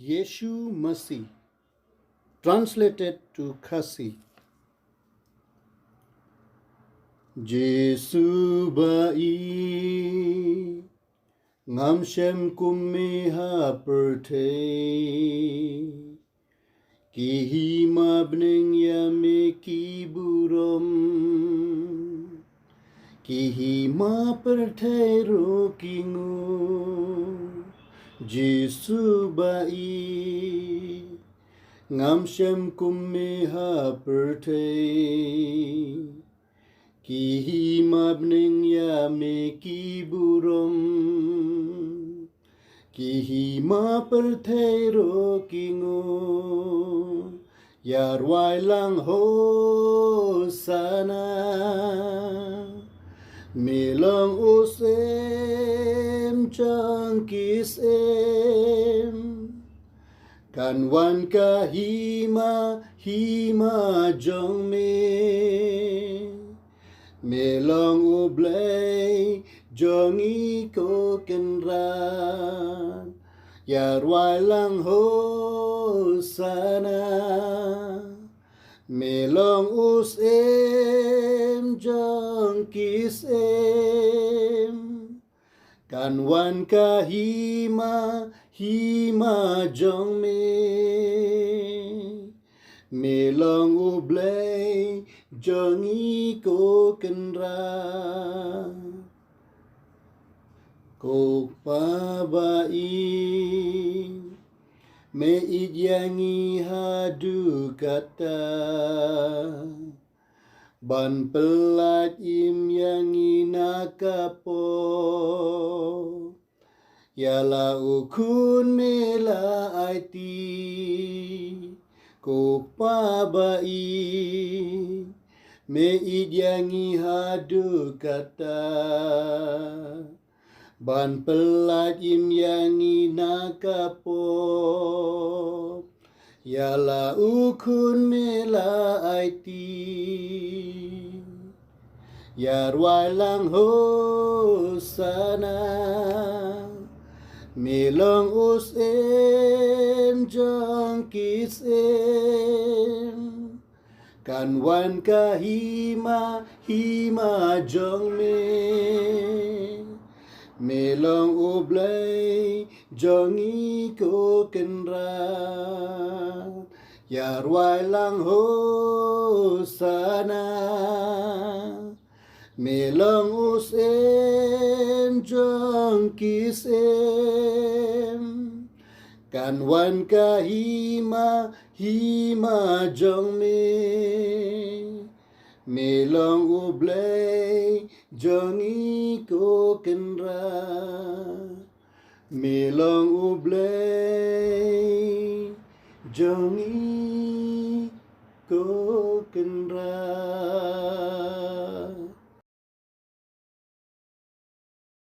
Yeshu Masih, translated to Khasi. Jesu bai ngam shem kumeha perte ki mabning yame ki burom ki ma perte rokingu Jesu bai ngam shem kumeha perte ki mabning yame ki burom ki ma pertero kingo yarwai lang ho sana milang usem chang kisem kan wan ka hima jong me long ublay jongi ko kenran yarwai lang ho sana me long usem jong kisem kan wan ka hima jong me long ublay jongi ko kenra ko pabai me idyangi hadu kata ban pelat im yangi nakapo yala ukun mela aiti ko pabai me idyangi hadu kata ban pelat im yangi nakapo yala ukun mela aiti yarwai lang ho sana milong usem jong kisem kan wan ka hima jong me long ublay jongi ko kenra yarwai lang ho sana me long usem jong kisem kan wan ka hima jong me long ublay jongi ko kenra me long ublay jongi ko kenra.